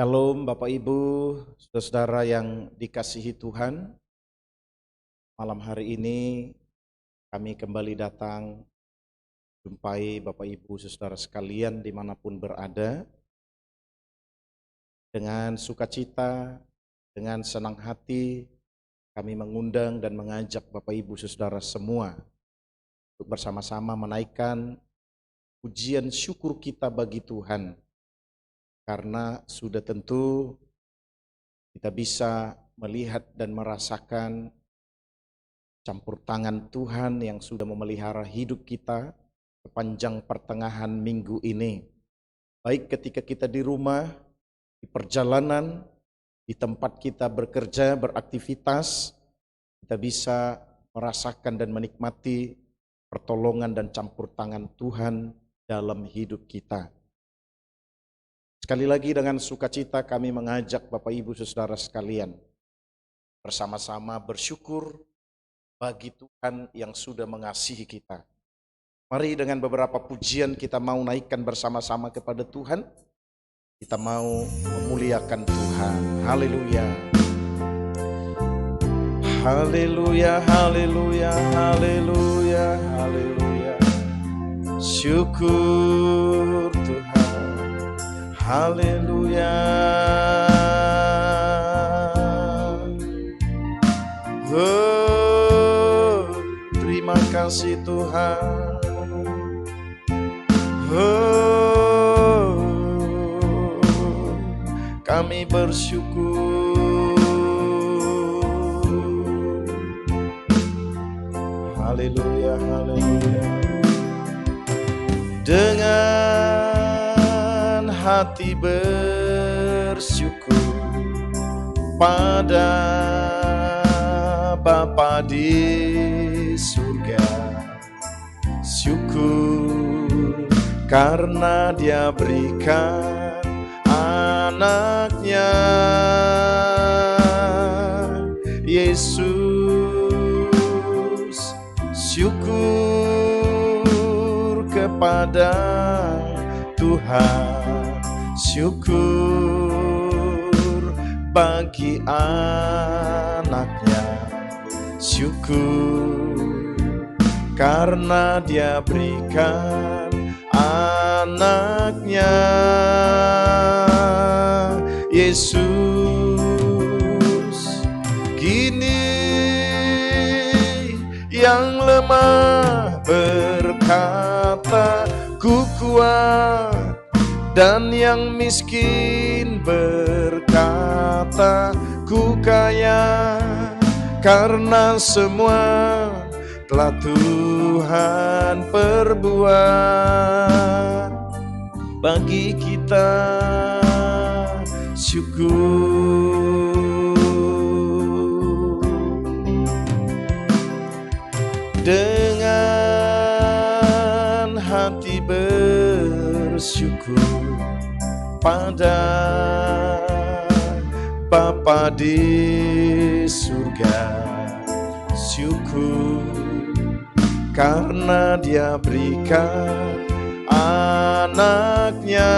Shalom Bapak Ibu, saudara-saudara yang dikasihi Tuhan. Malam hari ini kami kembali datang jumpai Bapak Ibu saudara sekalian dimanapun berada. Dengan sukacita, dengan senang hati kami mengundang dan mengajak Bapak Ibu saudara semua untuk bersama-sama menaikkan pujian syukur kita bagi Tuhan. Karena sudah tentu kita bisa melihat dan merasakan campur tangan Tuhan yang sudah memelihara hidup kita sepanjang pertengahan minggu ini. Baik ketika kita di rumah, di perjalanan, di tempat kita bekerja, beraktivitas, kita bisa merasakan dan menikmati pertolongan dan campur tangan Tuhan dalam hidup kita. Sekali lagi dengan sukacita kami mengajak Bapak Ibu Saudara sekalian bersama-sama bersyukur bagi Tuhan yang sudah mengasihi kita. Mari dengan beberapa pujian kita mau naikkan bersama-sama kepada Tuhan. Kita mau memuliakan Tuhan. Haleluya. Haleluya, haleluya, haleluya, haleluya. Syukur Tuhan. Haleluya. Oh, terima kasih Tuhan. Oh, kami bersyukur. Haleluya, haleluya. Dengan hati bersyukur pada Bapa di surga. Syukur karena Dia berikan anaknya Yesus. Syukur kepada Tuhan. Syukur bagi anaknya. Syukur karena Dia berikan anaknya Yesus. Kini yang lemah berkata ku kuat, dan yang miskin berkata ku kaya, karena semua telah Tuhan perbuat bagi kita. Syukur dengan hati bersyukur pada Bapa di surga. Syukur karena Dia berikan anaknya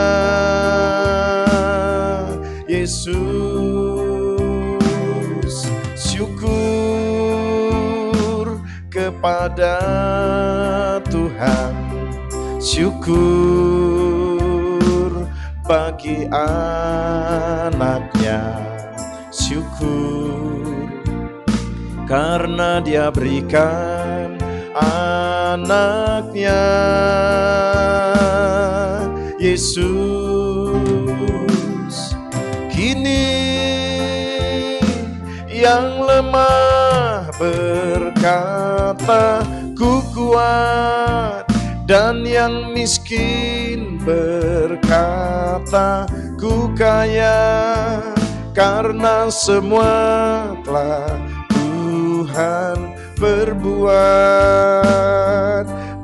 Yesus. Syukur kepada Tuhan. Syukur bagi anaknya. Syukur karena Dia berikan anaknya Yesus. Kini yang lemah berkata ku kuat, dan yang miskin berkata ku kaya, karena semua telah Tuhan berbuat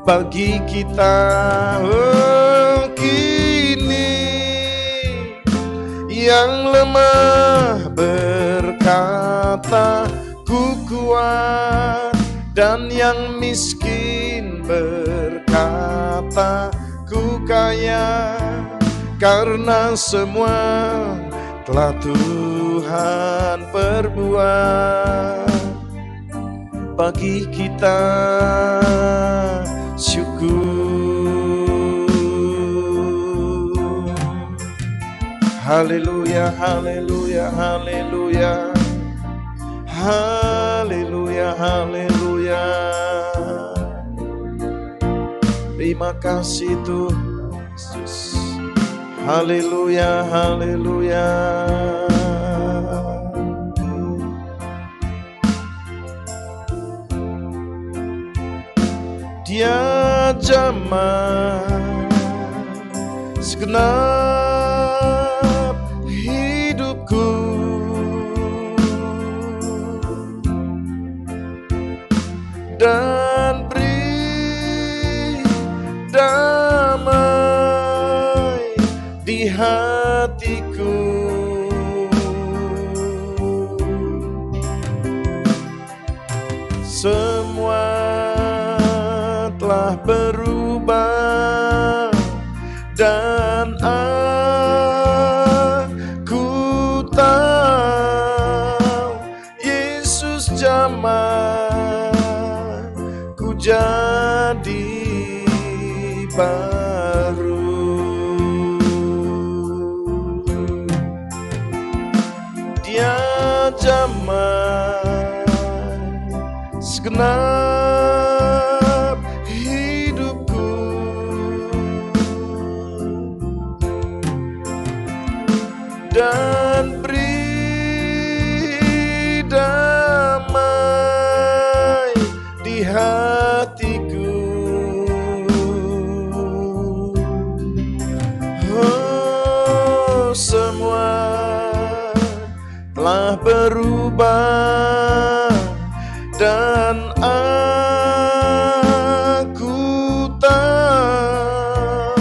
bagi kita. Oh, kini yang lemah berkata ku kuat, dan yang miskin berkata ku kaya, karena semua telah Tuhan perbuat bagi kita, syukur. Haleluya, haleluya, haleluya, haleluya, haleluya. Terima kasih Tuhan Yesus. Haleluya, haleluya. Dia jamah segenap hidupku, dan beri damai di hatiku. Semua telah berubah dan aku tahu Yesus jamah ku jadi baru. Dia jamah segenap hidupku, dan beri damai di hatiku. Oh, semua telah berubah dan aku tahu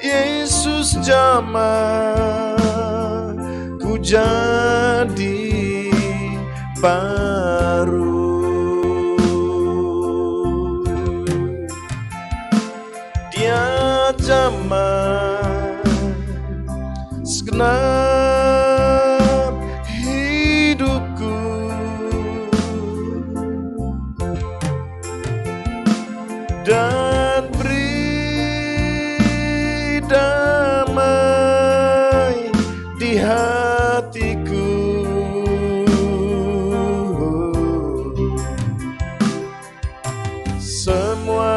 Yesus jamah ku jadi baru. Dia jamah segenap hidupku, dan beri damai di hatiku. Semua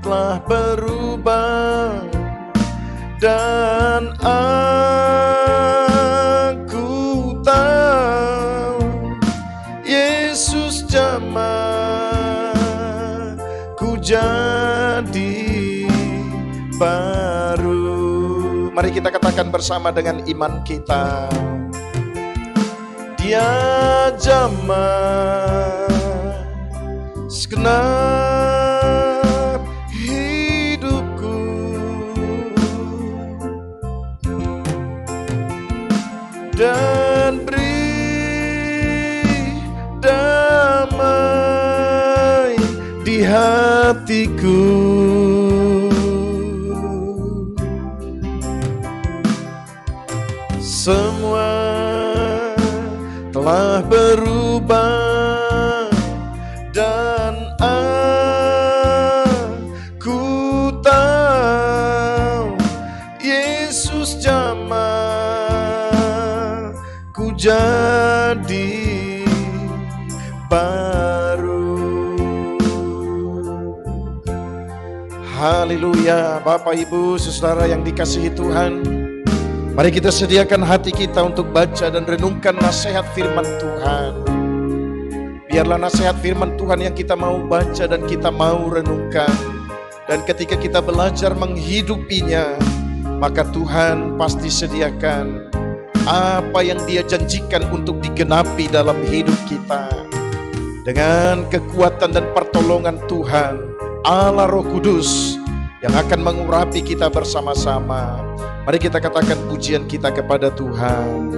telah berubah dan aku tahu Yesus jamah ku jadi baru. Mari kita katakan bersama dengan iman kita. Dia jamah segenap hidupku, dan beri damai di hatiku. Semua telah berubah dan aku tahu Yesus jamah ku jadi baru. Haleluya. Bapak, Ibu, Saudara yang dikasihi Tuhan, mari kita sediakan hati kita untuk baca dan renungkan nasihat firman Tuhan. Biarlah nasihat firman Tuhan yang kita mau baca dan kita mau renungkan, dan ketika kita belajar menghidupinya, maka Tuhan pasti sediakan apa yang Dia janjikan untuk digenapi dalam hidup kita. Dengan kekuatan dan pertolongan Tuhan, Allah Roh Kudus yang akan mengurapi kita bersama-sama. Mari kita katakan pujian kita kepada Tuhan.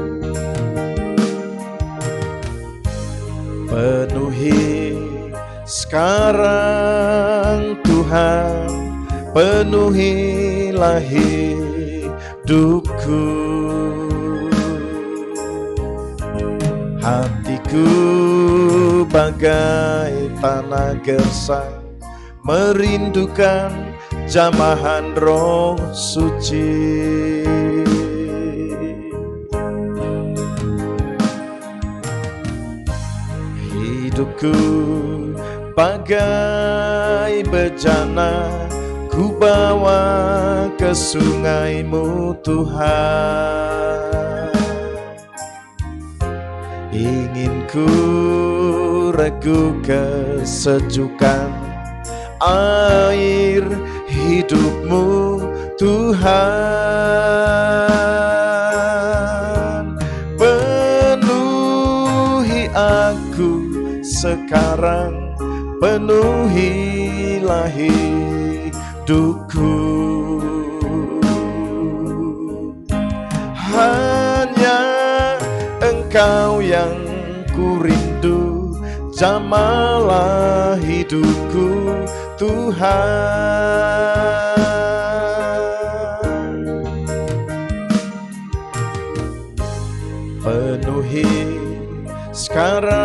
Penuhi sekarang Tuhan, penuhilah hidupku. Hatiku bagai tanah gersang, merindukan jamahan Roh Suci. Hidupku bagai bejana, ku bawa ke sungai-Mu Tuhan. Ingin ku regu kesejukan air hidup-Mu Tuhan. Penuhi aku sekarang, penuhilah hidupku. Hanya Engkau yang ku rindu, jamalah hidupku Tuhan. Penuhi sekarang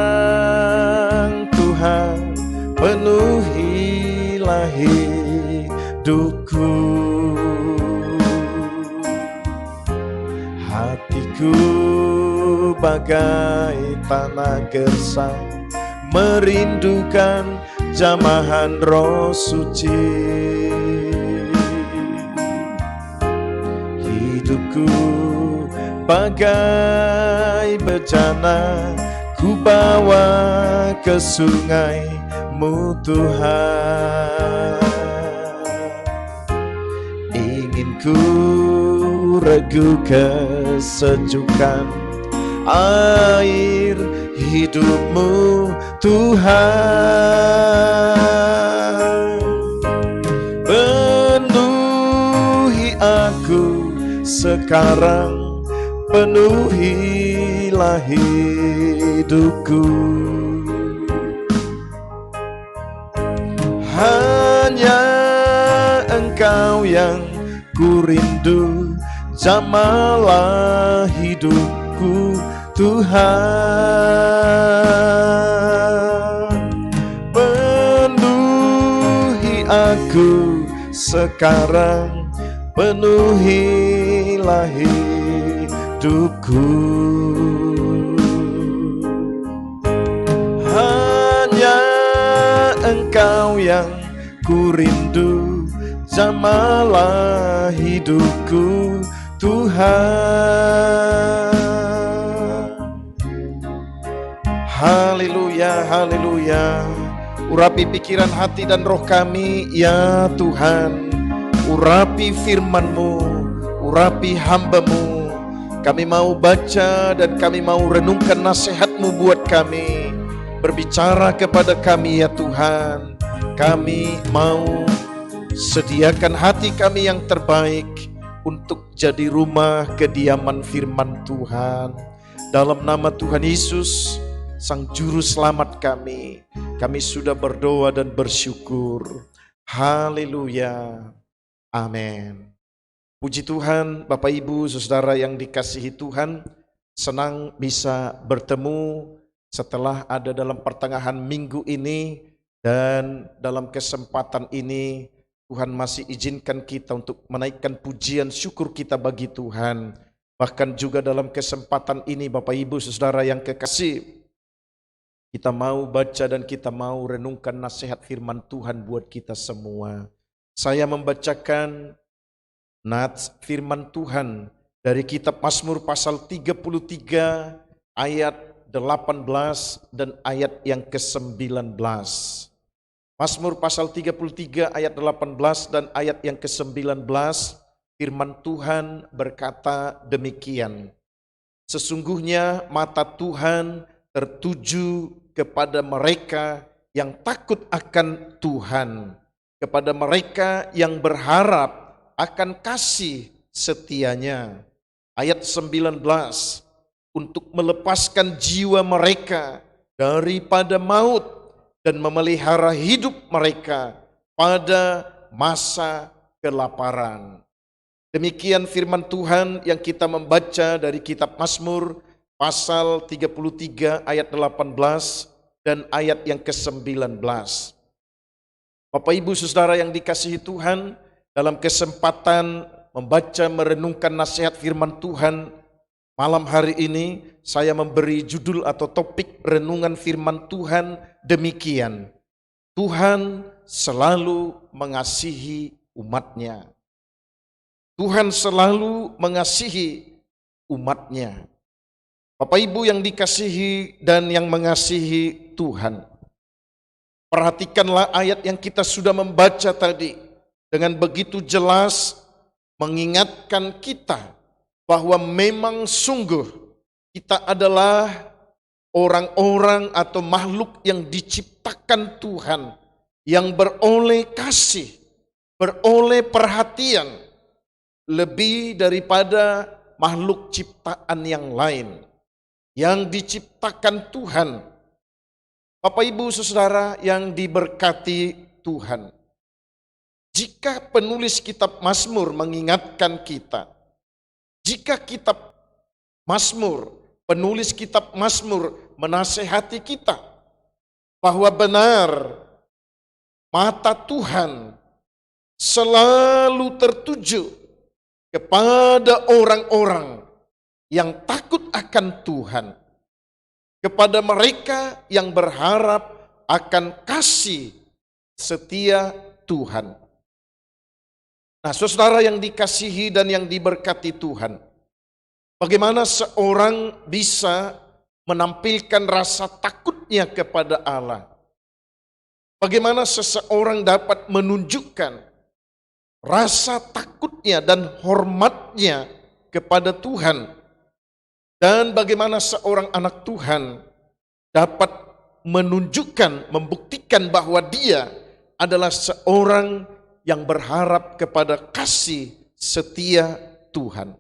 Tuhan, penuhilah hidupku. Hatiku bagai tanah gersang, merindukan jamahan Roh Suci. Hidupku bagai bejana, ku bawa ke sungai-Mu Tuhan. Ingin ku regu kesejukan air hidup-Mu Tuhan. Penuhi aku sekarang, penuhilah hidupku. Hanya Engkau yang ku rindu, jamalah hidupku Tuhan. Penuhi aku sekarang, penuhilah hidupku. Hanya Engkau yang ku rindu, jamalah hidupku Tuhan. Haleluya, haleluya. Urapi pikiran, hati dan roh kami ya Tuhan. Urapi firman-Mu, urapi hamba-Mu. Kami mau baca dan kami mau renungkan nasihat-Mu buat kami. Berbicara kepada kami ya Tuhan. Kami mau sediakan hati kami yang terbaik untuk jadi rumah kediaman firman Tuhan. Dalam nama Tuhan Yesus, Sang Juru Selamat kami sudah berdoa dan bersyukur. Haleluya. Amin. Puji Tuhan, Bapak Ibu, Saudara yang dikasihi Tuhan, senang bisa bertemu setelah ada dalam pertengahan minggu ini, dan dalam kesempatan ini Tuhan masih izinkan kita untuk menaikkan pujian syukur kita bagi Tuhan. Bahkan juga dalam kesempatan ini Bapak Ibu Saudara yang kekasih, kita mau baca dan kita mau renungkan nasihat firman Tuhan buat kita semua. Saya membacakan nats firman Tuhan dari kitab Mazmur pasal 33 ayat 18 dan ayat yang ke-19. Mazmur pasal 33 ayat 18 dan ayat yang ke-19, firman Tuhan berkata demikian. Sesungguhnya mata Tuhan tertuju kepada mereka yang takut akan Tuhan, kepada mereka yang berharap akan kasih setianya. Ayat 19, untuk melepaskan jiwa mereka daripada maut dan memelihara hidup mereka pada masa kelaparan. Demikian firman Tuhan yang kita membaca dari kitab Mazmur pasal 33 ayat 18 dan ayat yang ke-19. Bapak Ibu Saudara yang dikasihi Tuhan, dalam kesempatan membaca merenungkan nasihat firman Tuhan malam hari ini, saya memberi judul atau topik renungan firman Tuhan demikian: Tuhan selalu mengasihi umatnya. Tuhan selalu mengasihi umatnya. Bapak Ibu yang dikasihi dan yang mengasihi Tuhan, perhatikanlah ayat yang kita sudah membaca tadi dengan begitu jelas mengingatkan kita bahwa memang sungguh kita adalah orang-orang atau makhluk yang diciptakan Tuhan, yang beroleh kasih, beroleh perhatian lebih daripada makhluk ciptaan yang lain yang diciptakan Tuhan. Bapak Ibu Saudara yang diberkati Tuhan, jika penulis kitab Mazmur mengingatkan kita, jika kitab Mazmur, penulis kitab Mazmur menasehati kita bahwa benar mata Tuhan selalu tertuju kepada orang-orang yang takut akan Tuhan, kepada mereka yang berharap akan kasih setia Tuhan. Nah, saudara yang dikasihi dan yang diberkati Tuhan, bagaimana seorang bisa menampilkan rasa takutnya kepada Allah? Bagaimana seseorang dapat menunjukkan rasa takutnya dan hormatnya kepada Tuhan? Dan bagaimana seorang anak Tuhan dapat menunjukkan, membuktikan bahwa dia adalah seorang yang berharap kepada kasih setia Tuhan.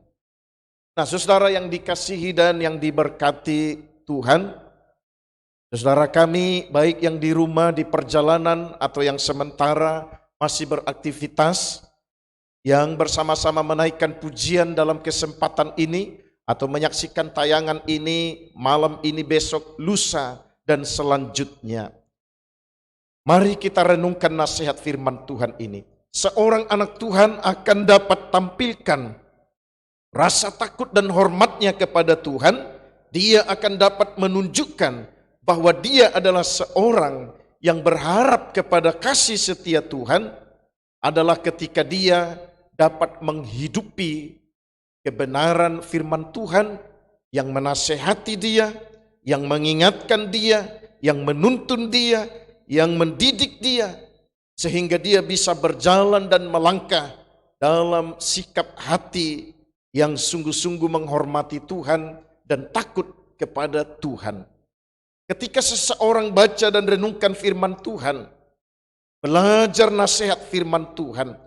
Nah, saudara yang dikasihi dan yang diberkati Tuhan, saudara kami baik yang di rumah, di perjalanan, atau yang sementara masih beraktivitas, yang bersama-sama menaikkan pujian dalam kesempatan ini, atau menyaksikan tayangan ini malam ini, besok, lusa, dan selanjutnya. Mari kita renungkan nasihat firman Tuhan ini. Seorang anak Tuhan akan dapat tampilkan rasa takut dan hormatnya kepada Tuhan. Dia akan dapat menunjukkan bahwa dia adalah seorang yang berharap kepada kasih setia Tuhan, adalah ketika dia dapat menghidupi kebenaran firman Tuhan yang menasehati dia, yang mengingatkan dia, yang menuntun dia, yang mendidik dia, sehingga dia bisa berjalan dan melangkah dalam sikap hati yang sungguh-sungguh menghormati Tuhan dan takut kepada Tuhan. Ketika seseorang baca dan renungkan firman Tuhan, belajar nasihat firman Tuhan,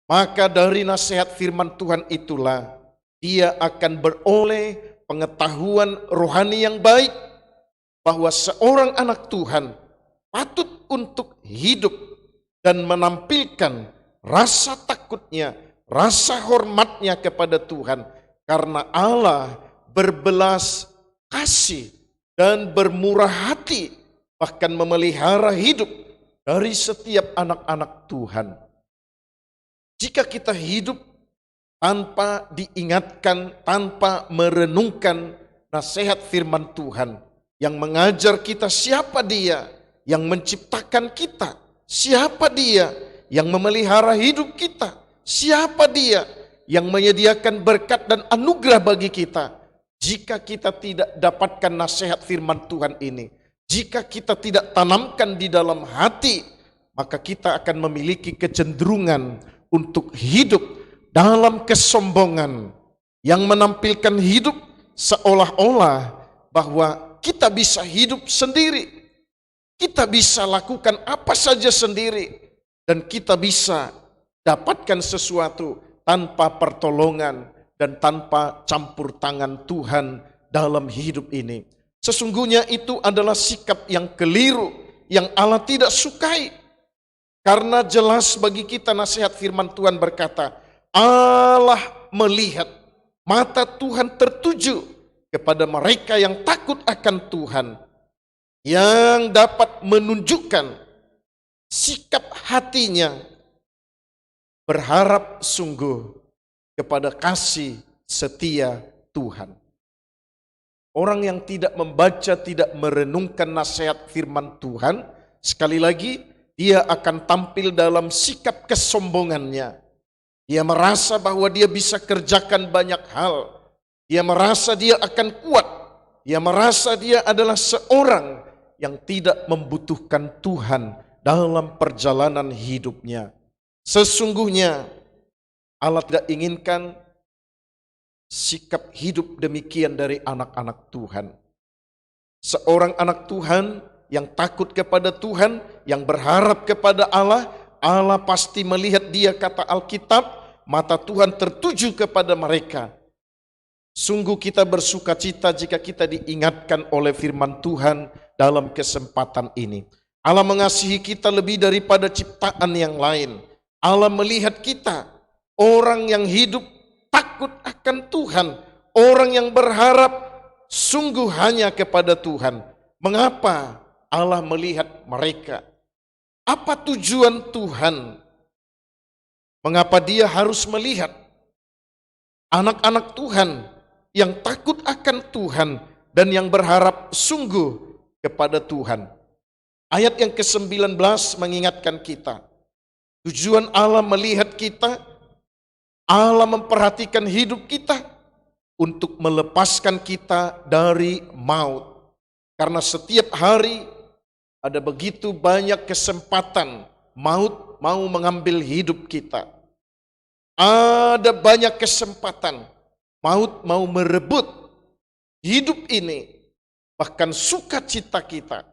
maka dari nasihat firman Tuhan itulah dia akan beroleh pengetahuan rohani yang baik bahwa seorang anak Tuhan patut untuk hidup dan menampilkan rasa takutnya, rasa hormatnya kepada Tuhan, karena Allah berbelas kasih dan bermurah hati, bahkan memelihara hidup dari setiap anak-anak Tuhan. Jika kita hidup tanpa diingatkan, tanpa merenungkan nasihat firman Tuhan yang mengajar kita siapa dia yang menciptakan kita, siapa dia yang memelihara hidup kita, siapa dia yang menyediakan berkat dan anugerah bagi kita. Jika kita tidak dapatkan nasihat firman Tuhan ini, jika kita tidak tanamkan di dalam hati, maka kita akan memiliki kecenderungan untuk hidup dalam kesombongan yang menampilkan hidup seolah-olah bahwa kita bisa hidup sendiri, kita bisa lakukan apa saja sendiri, dan kita bisa dapatkan sesuatu tanpa pertolongan dan tanpa campur tangan Tuhan dalam hidup ini. Sesungguhnya itu adalah sikap yang keliru, yang Allah tidak sukai. Karena jelas bagi kita nasihat firman Tuhan berkata, Allah melihat, mata Tuhan tertuju kepada mereka yang takut akan Tuhan, yang dapat menunjukkan sikap hatinya berharap sungguh kepada kasih setia Tuhan. Orang yang tidak membaca, tidak merenungkan nasihat firman Tuhan, sekali lagi dia akan tampil dalam sikap kesombongannya. Dia merasa bahwa dia bisa kerjakan banyak hal. Dia merasa dia akan kuat. Dia merasa dia adalah seorang yang tidak membutuhkan Tuhan dalam perjalanan hidupnya. Sesungguhnya Allah tidak inginkan sikap hidup demikian dari anak-anak Tuhan. Seorang anak Tuhan yang takut kepada Tuhan, yang berharap kepada Allah, Allah pasti melihat dia, kata Alkitab, mata Tuhan tertuju kepada mereka. Sungguh kita bersuka cita jika kita diingatkan oleh firman Tuhan dalam kesempatan ini. Allah mengasihi kita lebih daripada ciptaan yang lain. Allah melihat kita, orang yang hidup takut akan Tuhan, orang yang berharap sungguh hanya kepada Tuhan. Mengapa Allah melihat mereka? Apa tujuan Tuhan? Mengapa dia harus melihat anak-anak Tuhan yang takut akan Tuhan dan yang berharap sungguh kepada Tuhan? Ayat yang ke-19 mengingatkan kita, tujuan Allah melihat kita, Allah memperhatikan hidup kita untuk melepaskan kita dari maut. Karena setiap hari ada begitu banyak kesempatan maut mau mengambil hidup kita. Ada banyak kesempatan maut mau merebut hidup ini, bahkan sukacita kita.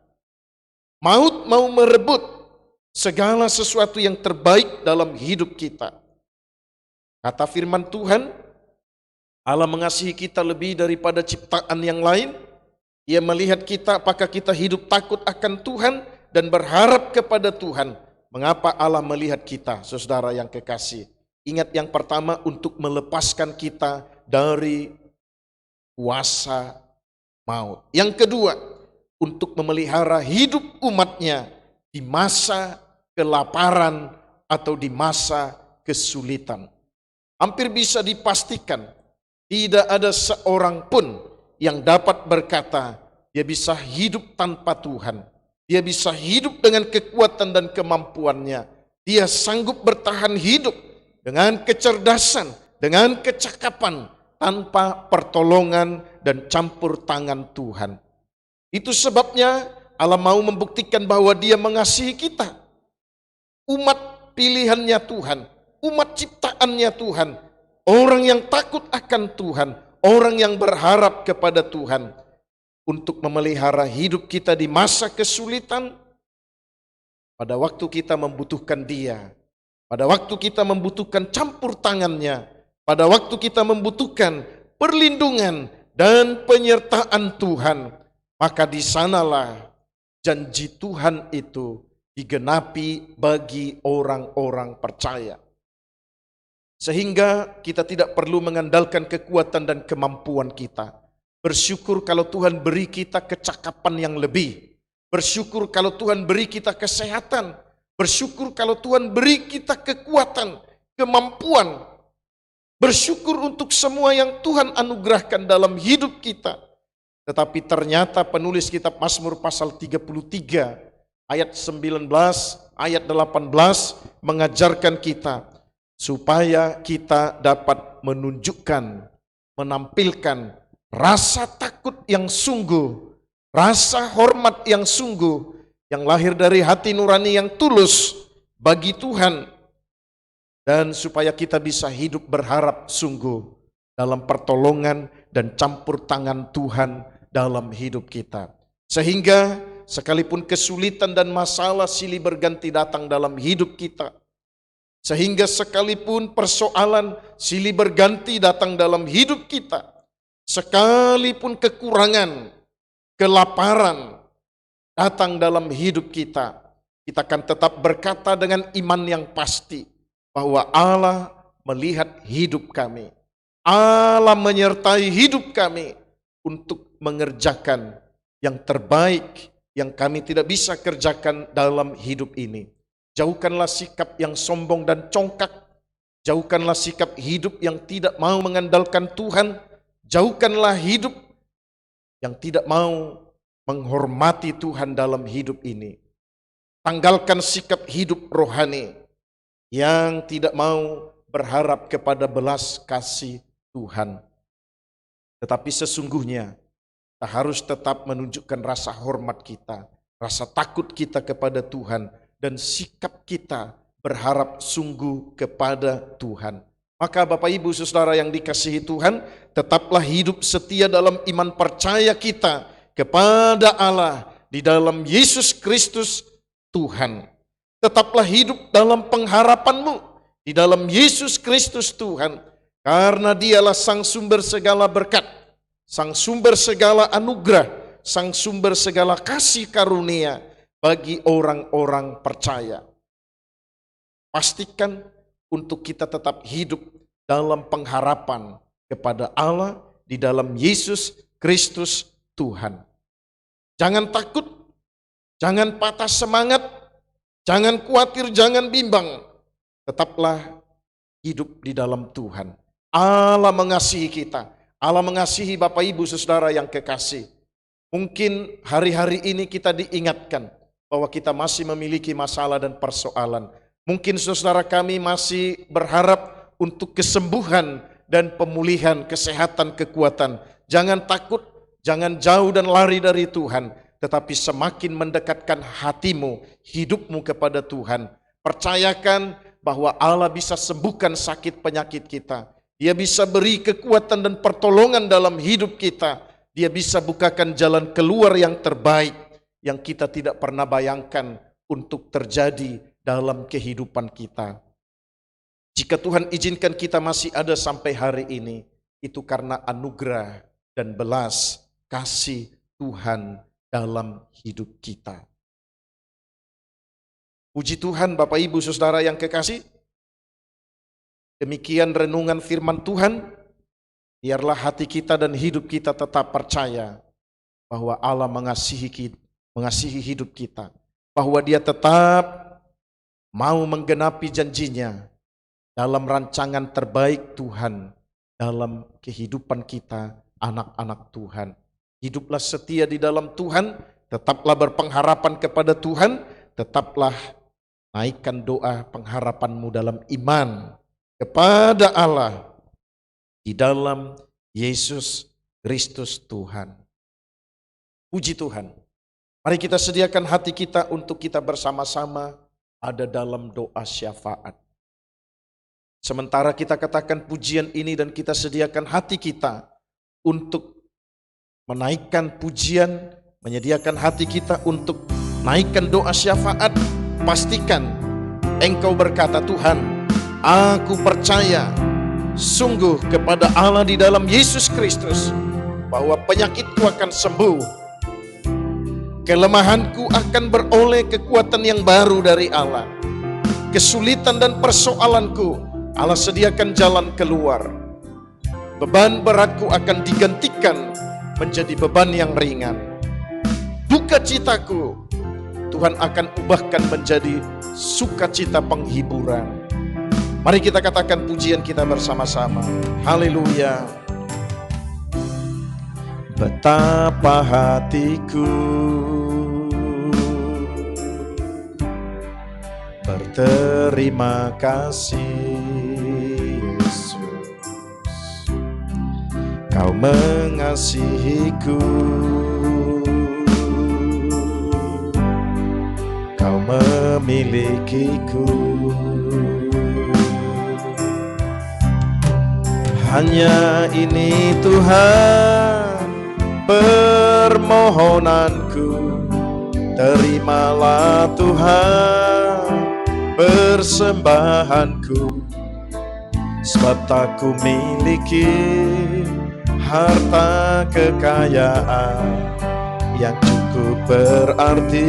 Maut mau merebut segala sesuatu yang terbaik dalam hidup kita. Kata firman Tuhan, Allah mengasihi kita lebih daripada ciptaan yang lain. Ia melihat kita apakah kita hidup takut akan Tuhan dan berharap kepada Tuhan. Mengapa Allah melihat kita, saudara yang kekasih? Ingat, yang pertama untuk melepaskan kita dari kuasa maut. Yang kedua, untuk memelihara hidup umatnya di masa kelaparan atau di masa kesulitan. Hampir bisa dipastikan tidak ada seorang pun yang dapat berkata dia bisa hidup tanpa Tuhan. Dia bisa hidup dengan kekuatan dan kemampuannya. Dia sanggup bertahan hidup dengan kecerdasan, dengan kecakapan, tanpa pertolongan dan campur tangan Tuhan. Itu sebabnya Allah mau membuktikan bahwa dia mengasihi kita. Umat pilihannya Tuhan, umat ciptaannya Tuhan, orang yang takut akan Tuhan, orang yang berharap kepada Tuhan, untuk memelihara hidup kita di masa kesulitan. Pada waktu kita membutuhkan dia, pada waktu kita membutuhkan campur tangannya, pada waktu kita membutuhkan perlindungan dan penyertaan Tuhan, maka di sanalah janji Tuhan itu digenapi bagi orang-orang percaya. Sehingga kita tidak perlu mengandalkan kekuatan dan kemampuan kita. Bersyukur kalau Tuhan beri kita kecakapan yang lebih. Bersyukur kalau Tuhan beri kita kesehatan. Bersyukur kalau Tuhan beri kita kekuatan, kemampuan. Bersyukur untuk semua yang Tuhan anugerahkan dalam hidup kita. Tetapi ternyata penulis kitab Mazmur pasal 33 ayat 19, ayat 18 mengajarkan kita supaya kita dapat menunjukkan, menampilkan rasa takut yang sungguh, rasa hormat yang sungguh, yang lahir dari hati nurani yang tulus bagi Tuhan, dan supaya kita bisa hidup berharap sungguh dalam pertolongan dan campur tangan Tuhan dalam hidup kita. Sehingga sekalipun kesulitan dan masalah silih berganti datang dalam hidup kita, sehingga sekalipun persoalan silih berganti datang dalam hidup kita, sekalipun kekurangan, kelaparan datang dalam hidup kita, kita akan tetap berkata dengan iman yang pasti bahwa Allah melihat hidup kami, Allah menyertai hidup kami, untuk mengerjakan yang terbaik yang kami tidak bisa kerjakan dalam hidup ini. Jauhkanlah sikap yang sombong dan congkak. Jauhkanlah sikap hidup yang tidak mau mengandalkan Tuhan. Jauhkanlah hidup yang tidak mau menghormati Tuhan dalam hidup ini. Tanggalkan sikap hidup rohani yang tidak mau berharap kepada belas kasih Tuhan. Tetapi sesungguhnya kita harus tetap menunjukkan rasa hormat kita, rasa takut kita kepada Tuhan, dan sikap kita berharap sungguh kepada Tuhan. Maka Bapak Ibu Saudara yang dikasihi Tuhan, tetaplah hidup setia dalam iman percaya kita kepada Allah di dalam Yesus Kristus Tuhan. Tetaplah hidup dalam pengharapanmu di dalam Yesus Kristus Tuhan, karena Dialah sang sumber segala berkat, sang sumber segala anugerah, sang sumber segala kasih karunia bagi orang-orang percaya. Pastikan untuk kita tetap hidup dalam pengharapan kepada Allah di dalam Yesus Kristus Tuhan. Jangan takut, jangan patah semangat, jangan khawatir, jangan bimbang. Tetaplah hidup di dalam Tuhan. Allah mengasihi kita. Allah mengasihi Bapak Ibu Saudara yang kekasih. Mungkin hari-hari ini kita diingatkan bahwa kita masih memiliki masalah dan persoalan. Mungkin saudara kami masih berharap untuk kesembuhan dan pemulihan, kesehatan, kekuatan. Jangan takut, jangan jauh dan lari dari Tuhan, tetapi semakin mendekatkan hatimu, hidupmu kepada Tuhan. Percayakan bahwa Allah bisa sembuhkan sakit penyakit kita. Dia bisa beri kekuatan dan pertolongan dalam hidup kita. Dia bisa bukakan jalan keluar yang terbaik yang kita tidak pernah bayangkan untuk terjadi dalam kehidupan kita. Jika Tuhan izinkan kita masih ada sampai hari ini, itu karena anugerah dan belas kasih Tuhan dalam hidup kita. Puji Tuhan Bapak Ibu Saudara yang kekasih. Demikian renungan firman Tuhan. Biarlah hati kita dan hidup kita tetap percaya bahwa Allah mengasihi hidup kita. Bahwa Dia tetap mau menggenapi janjinya dalam rancangan terbaik Tuhan dalam kehidupan kita, anak-anak Tuhan. Hiduplah setia di dalam Tuhan, tetaplah berpengharapan kepada Tuhan, tetaplah naikkan doa pengharapanmu dalam iman kepada Allah di dalam Yesus Kristus Tuhan. Puji Tuhan. Mari kita sediakan hati kita untuk kita bersama-sama ada dalam doa syafaat. Sementara kita katakan pujian ini dan kita sediakan hati kita untuk menaikkan pujian, menyediakan hati kita untuk naikkan doa syafaat, pastikan engkau berkata, Tuhan, aku percaya sungguh kepada Allah di dalam Yesus Kristus bahwa penyakitku akan sembuh. Kelemahanku akan beroleh kekuatan yang baru dari Allah. Kesulitan dan persoalanku, Allah sediakan jalan keluar. Beban beratku akan digantikan menjadi beban yang ringan. Duka citaku, Tuhan akan ubahkan menjadi sukacita penghiburan. Mari kita katakan pujian kita bersama-sama. Haleluya. Betapa hatiku berterima kasih, Yesus. Kau mengasihiku, Kau memilikiku. Hanya ini Tuhan permohonanku, terimalah Tuhan persembahanku, sebab tak ku miliki harta kekayaan yang cukup berarti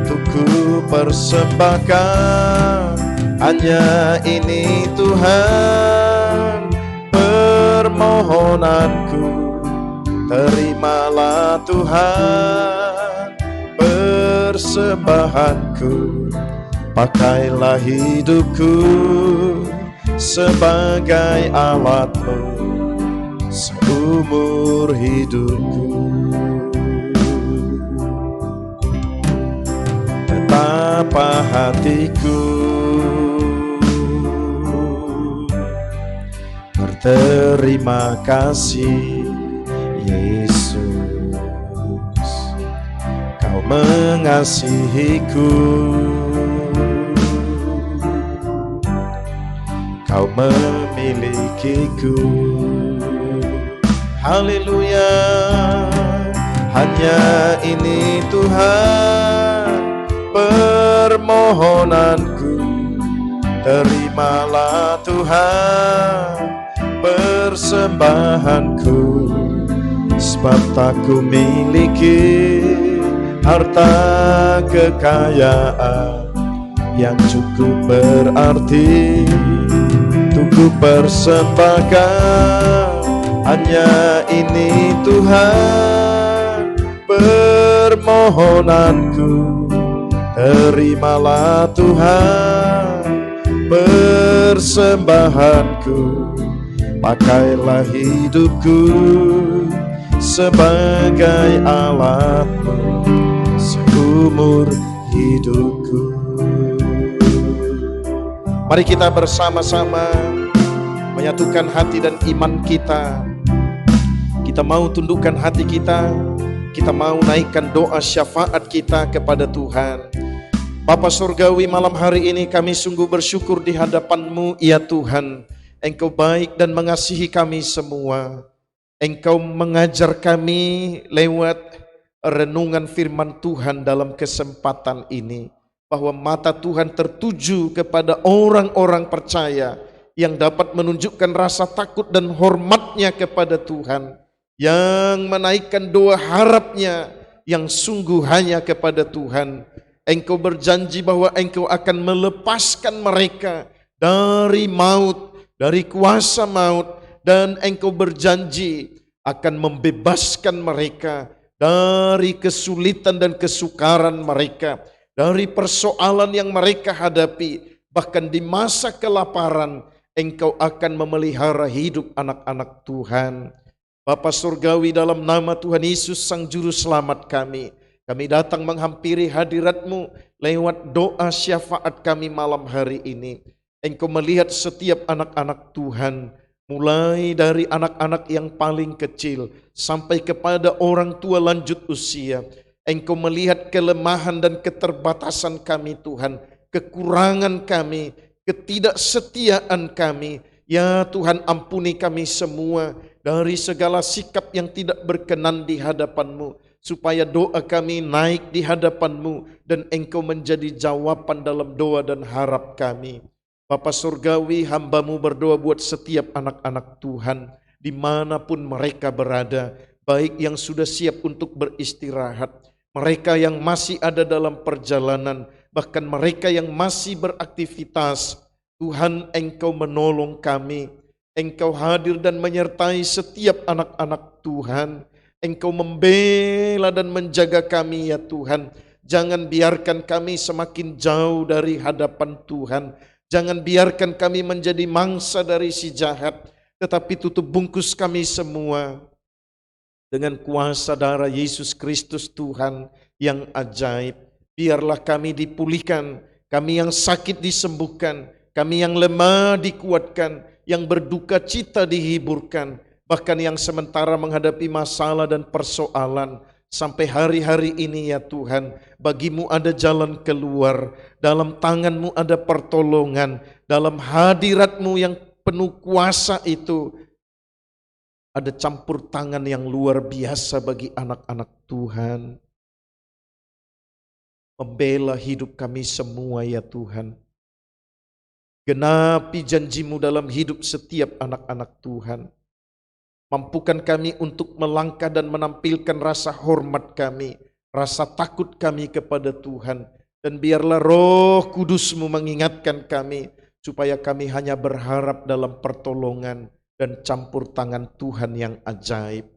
untuk ku persembahkan. Hanya ini Tuhan permohonanku, Terimalah Tuhan persembahanku, pakailah hidupku sebagai alatmu seumur hidupku. Betapa hatiku berterima kasih, Yesus, Kau mengasihiku, Kau memilikiku. Haleluya, hanya ini Tuhan permohonanku. Terimalah Tuhan persembahanku, sebab tak ku miliki harta kekayaan yang cukup berarti untuk ku persembahkan. Hanya ini Tuhan permohonanku. Terimalah Tuhan persembahanku, pakailah hidupku sebagai alatmu seumur hidupku. Mari kita bersama-sama menyatukan hati dan iman kita. Kita mau tundukkan hati kita, kita mau naikkan doa syafaat kita kepada Tuhan. Bapa Surgawi, malam hari ini kami sungguh bersyukur di hadapan-Mu, ya Tuhan. Engkau baik dan mengasihi kami semua. Engkau mengajar kami lewat renungan firman Tuhan dalam kesempatan ini, bahwa mata Tuhan tertuju kepada orang-orang percaya yang dapat menunjukkan rasa takut dan hormatnya kepada Tuhan, yang menaikkan doa harapnya yang sungguh hanya kepada Tuhan. Engkau berjanji bahwa Engkau akan melepaskan mereka dari maut, dari kuasa maut, dan Engkau berjanji akan membebaskan mereka dari kesulitan dan kesukaran mereka, dari persoalan yang mereka hadapi. Bahkan di masa kelaparan, Engkau akan memelihara hidup anak-anak Tuhan. Bapa Surgawi, dalam nama Tuhan Yesus Sang Juru Selamat kami datang menghampiri hadirat-Mu lewat doa syafaat kami malam hari ini. Engkau melihat setiap anak-anak Tuhan, mulai dari anak-anak yang paling kecil sampai kepada orang tua lanjut usia. Engkau melihat kelemahan dan keterbatasan kami Tuhan, kekurangan kami, ketidaksetiaan kami. Ya Tuhan, ampuni kami semua dari segala sikap yang tidak berkenan di hadapan-Mu, supaya doa kami naik di hadapan-Mu dan Engkau menjadi jawaban dalam doa dan harap kami. Bapa Surgawi, hamba-Mu berdoa buat setiap anak-anak Tuhan dimanapun mereka berada, baik yang sudah siap untuk beristirahat, mereka yang masih ada dalam perjalanan, bahkan mereka yang masih beraktivitas. Tuhan, Engkau menolong kami, Engkau hadir dan menyertai setiap anak-anak Tuhan. Engkau membela dan menjaga kami, ya Tuhan. Jangan biarkan kami semakin jauh dari hadapan Tuhan. Jangan biarkan kami menjadi mangsa dari si jahat, tetapi tutup bungkus kami semua dengan kuasa darah Yesus Kristus Tuhan yang ajaib. Biarlah kami dipulihkan, kami yang sakit disembuhkan, kami yang lemah dikuatkan, yang berduka cita dihiburkan, bahkan yang sementara menghadapi masalah dan persoalan. Sampai hari-hari ini, ya Tuhan, bagi-Mu ada jalan keluar, dalam tangan-Mu ada pertolongan, dalam hadirat-Mu yang penuh kuasa itu ada campur tangan yang luar biasa bagi anak-anak Tuhan. Membela hidup kami semua, ya Tuhan. Genapi janji-Mu dalam hidup setiap anak-anak Tuhan. Mampukan kami untuk melangkah dan menampilkan rasa hormat kami, rasa takut kami kepada Tuhan. Dan biarlah Roh Kudus-Mu mengingatkan kami, supaya kami hanya berharap dalam pertolongan dan campur tangan Tuhan yang ajaib.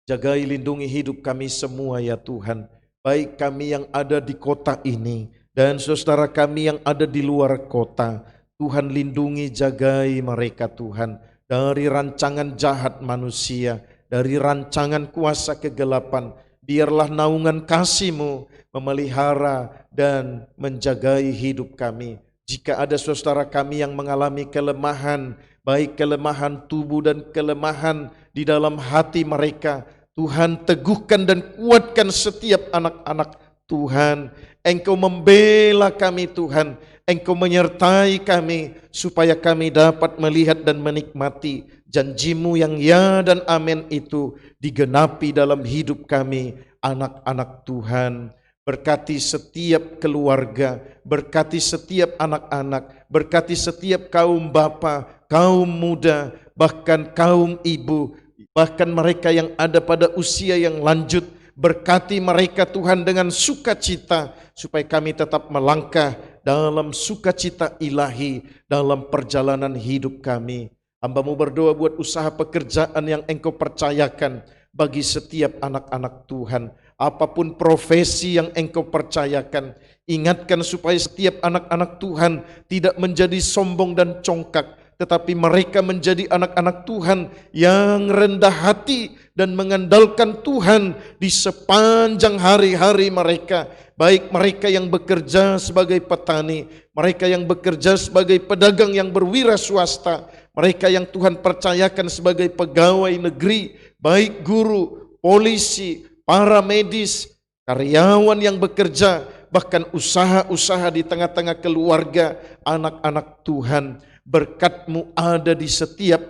Jagai lindungi hidup kami semua ya Tuhan. Baik kami yang ada di kota ini dan saudara kami yang ada di luar kota. Tuhan lindungi jagai mereka Tuhan. Dari rancangan jahat manusia. Dari rancangan kuasa kegelapan. Biarlah naungan kasih-Mu memelihara dan menjagai hidup kami. Jika ada saudara kami yang mengalami kelemahan, baik kelemahan tubuh dan kelemahan di dalam hati mereka, Tuhan teguhkan dan kuatkan setiap anak-anak Tuhan. Engkau membela kami Tuhan, Engkau menyertai kami supaya kami dapat melihat dan menikmati janji-Mu yang ya dan amin itu digenapi dalam hidup kami, anak-anak Tuhan. Berkati setiap keluarga, berkati setiap anak-anak, berkati setiap kaum bapa, kaum muda, bahkan kaum ibu, bahkan mereka yang ada pada usia yang lanjut. Berkati mereka Tuhan dengan sukacita, supaya kami tetap melangkah dalam sukacita ilahi dalam perjalanan hidup kami. Hamba-Mu berdoa buat usaha pekerjaan yang Engkau percayakan bagi setiap anak-anak Tuhan. Apapun profesi yang Engkau percayakan, ingatkan supaya setiap anak-anak Tuhan tidak menjadi sombong dan congkak, tetapi mereka menjadi anak-anak Tuhan yang rendah hati dan mengandalkan Tuhan di sepanjang hari-hari mereka. Baik mereka yang bekerja sebagai petani, mereka yang bekerja sebagai pedagang yang berwira swasta, mereka yang Tuhan percayakan sebagai pegawai negeri, baik guru, polisi, para medis, karyawan yang bekerja, bahkan usaha-usaha di tengah-tengah keluarga, anak-anak Tuhan. Berkat-Mu ada di setiap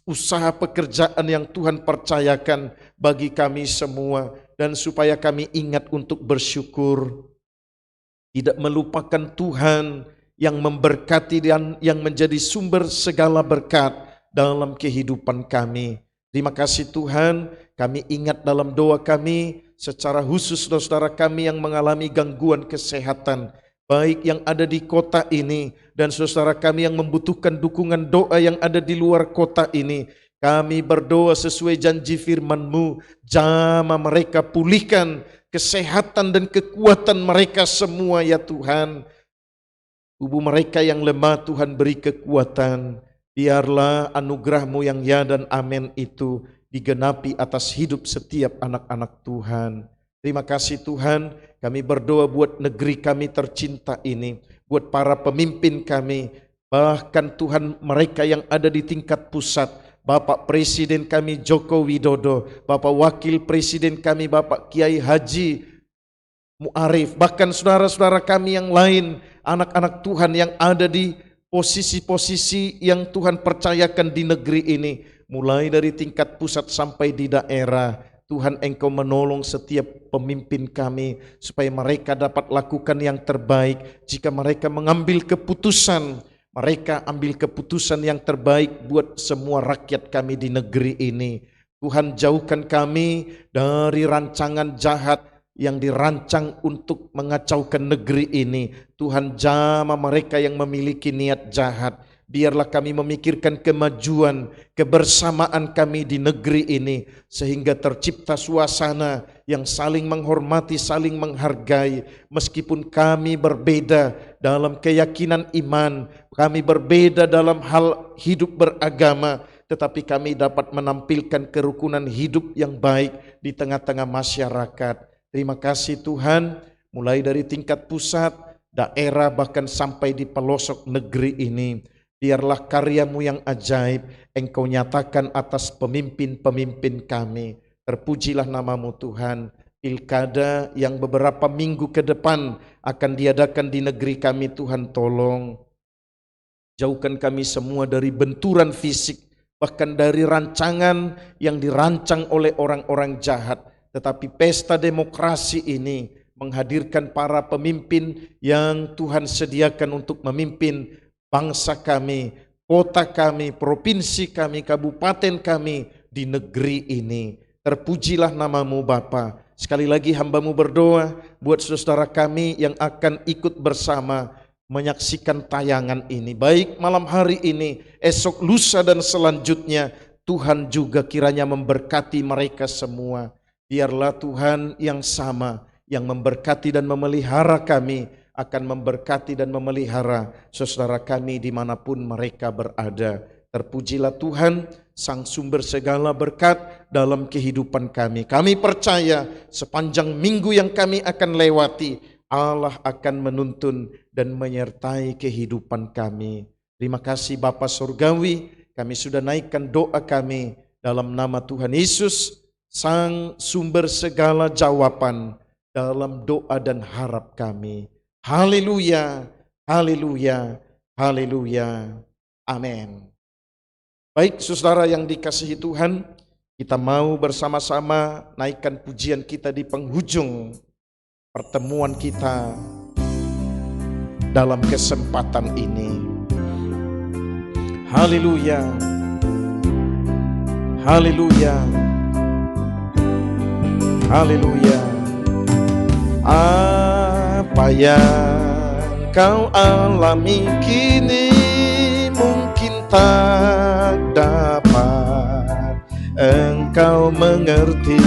usaha pekerjaan yang Tuhan percayakan bagi kami semua. Dan supaya kami ingat untuk bersyukur, tidak melupakan Tuhan yang memberkati dan yang menjadi sumber segala berkat dalam kehidupan kami. Terima kasih Tuhan, kami ingat dalam doa kami secara khusus saudara kami yang mengalami gangguan kesehatan, baik yang ada di kota ini dan saudara kami yang membutuhkan dukungan doa yang ada di luar kota ini. Kami berdoa sesuai janji firman-Mu, jamah mereka pulihkan kesehatan dan kekuatan mereka semua ya Tuhan. Tubuh mereka yang lemah Tuhan beri kekuatan. Biarlah anugerah-Mu yang ya dan amin itu digenapi atas hidup setiap anak-anak Tuhan. Terima kasih Tuhan, kami berdoa buat negeri kami tercinta ini, buat para pemimpin kami, bahkan Tuhan mereka yang ada di tingkat pusat, Bapak Presiden kami Joko Widodo, Bapak Wakil Presiden kami Bapak Kiai Haji Mu'arif, bahkan saudara-saudara kami yang lain, anak-anak Tuhan yang ada di posisi-posisi yang Tuhan percayakan di negeri ini, mulai dari tingkat pusat sampai di daerah. Tuhan Engkau menolong setiap pemimpin kami supaya mereka dapat lakukan yang terbaik. Jika mereka mengambil keputusan, mereka ambil keputusan yang terbaik buat semua rakyat kami di negeri ini. Tuhan jauhkan kami dari rancangan jahat yang dirancang untuk mengacaukan negeri ini. Tuhan jamah mereka yang memiliki niat jahat. Biarlah kami memikirkan kemajuan, kebersamaan kami di negeri ini, sehingga tercipta suasana yang saling menghormati, saling menghargai. Meskipun kami berbeda dalam keyakinan iman, kami berbeda dalam hal hidup beragama, tetapi kami dapat menampilkan kerukunan hidup yang baik di tengah-tengah masyarakat. Terima kasih Tuhan, mulai dari tingkat pusat, daerah, bahkan sampai di pelosok negeri ini. Biarlah karya-Mu yang ajaib Engkau nyatakan atas pemimpin-pemimpin kami. Terpujilah nama-Mu Tuhan. Pilkada yang beberapa minggu ke depan akan diadakan di negeri kami, Tuhan tolong. Jauhkan kami semua dari benturan fisik, bahkan dari rancangan yang dirancang oleh orang-orang jahat. Tetapi pesta demokrasi ini menghadirkan para pemimpin yang Tuhan sediakan untuk memimpin bangsa kami, kota kami, provinsi kami, kabupaten kami di negeri ini. Terpujilah nama-Mu Bapa. Sekali lagi hamba-Mu berdoa buat saudara kami yang akan ikut bersama menyaksikan tayangan ini. Baik malam hari ini, esok, lusa dan selanjutnya. Tuhan juga kiranya memberkati mereka semua. Biarlah Tuhan yang sama yang memberkati dan memelihara kami akan memberkati dan memelihara saudara kami dimanapun mereka berada. Terpujilah Tuhan, Sang sumber segala berkat dalam kehidupan kami. Kami percaya sepanjang minggu yang kami akan lewati, Allah akan menuntun dan menyertai kehidupan kami. Terima kasih Bapa Surgawi, kami sudah naikkan doa kami dalam nama Tuhan Yesus, Sang sumber segala jawaban dalam doa dan harap kami. Haleluya, haleluya, haleluya, amin. Baik saudara yang dikasihi Tuhan, kita mau bersama-sama naikkan pujian kita di penghujung pertemuan kita dalam kesempatan ini. Haleluya, haleluya, haleluya. Apa yang kau alami kini mungkin tak dapat engkau mengerti.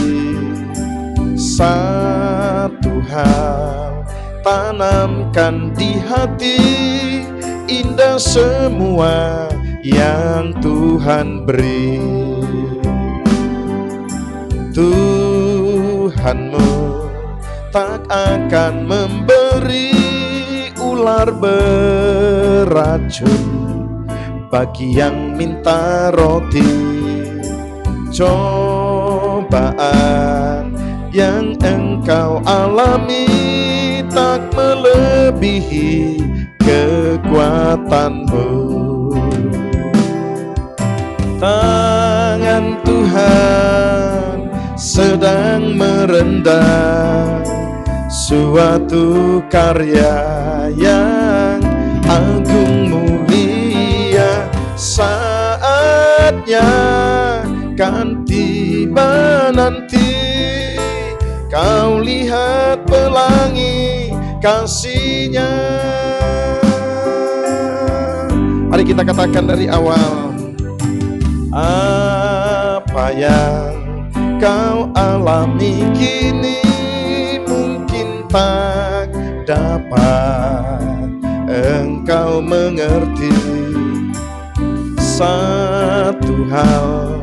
Satu hal tanamkan di hati, indah semua yang Tuhan beri. Tuhanmu tak akan memberi ular beracun bagi yang minta roti. Cobaan yang engkau alami tak melebihi kekuatanmu. Tangan Tuhan sedang merendam suatu karya yang agung mulia. Saatnya kan tiba nanti, kau lihat pelangi kasih-Nya. Mari kita katakan dari awal. Apa yang kau alami kini mungkin tak dapat engkau mengerti. Satu hal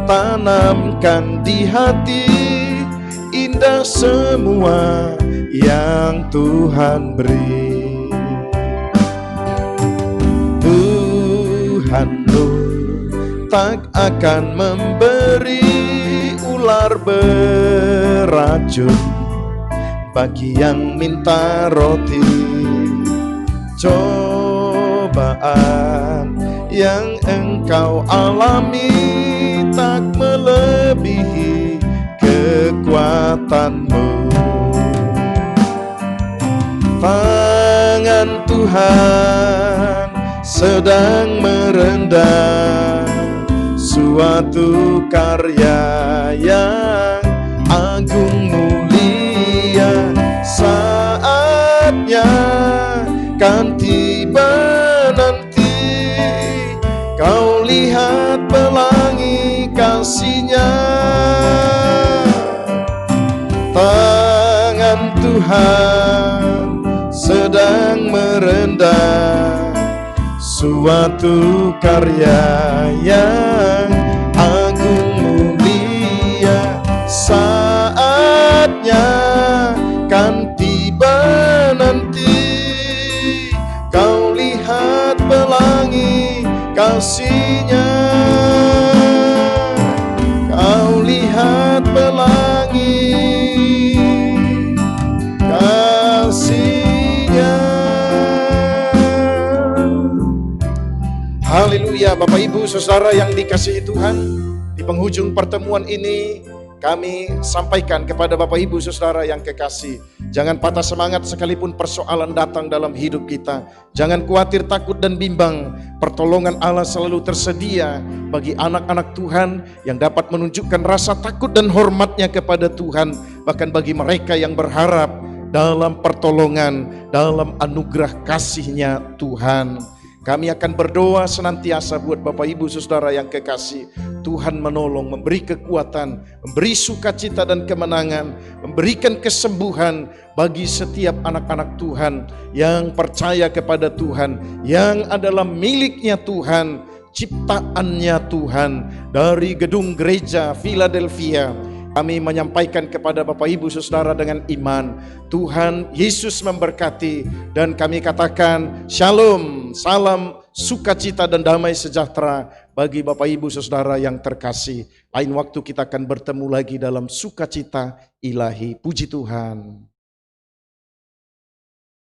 tanamkan di hati, indah semua yang Tuhan beri. Tuhanmu tak akan memberi ular beracun bagi yang minta roti. Cobaan yang engkau alami tak melebihi kekuatanmu. Tangan Tuhan sedang merendam suatu karya yang agung mulia. Saatnya kan tiba nanti, kau lihat pelangi kasih-Nya. Tangan Tuhan sedang merendam suatu karya yang agung mulia. Saatnya kan tiba nanti, kau lihat pelangi kasih-Nya. Kau lihat pelangi kasih-Nya. Haleluya. Bapak Ibu Saudara yang dikasihi Tuhan, di penghujung pertemuan ini kami sampaikan kepada Bapak Ibu Saudara yang kekasih, jangan patah semangat sekalipun persoalan datang dalam hidup kita. Jangan khawatir, takut dan bimbang. Pertolongan Allah selalu tersedia bagi anak-anak Tuhan yang dapat menunjukkan rasa takut dan hormatnya kepada Tuhan. Bahkan bagi mereka yang berharap dalam pertolongan, dalam anugerah kasih-Nya Tuhan. Kami akan berdoa senantiasa buat Bapak Ibu Saudara yang kekasih. Tuhan menolong, memberi kekuatan, memberi sukacita dan kemenangan, memberikan kesembuhan bagi setiap anak-anak Tuhan yang percaya kepada Tuhan, yang adalah miliknya Tuhan, ciptaannya Tuhan. Dari gedung gereja Philadelphia, kami menyampaikan kepada Bapak Ibu Saudara dengan iman, Tuhan Yesus memberkati, dan kami katakan Shalom, salam sukacita dan damai sejahtera bagi Bapak Ibu Saudara yang terkasih. Lain waktu kita akan bertemu lagi dalam sukacita ilahi. Puji Tuhan.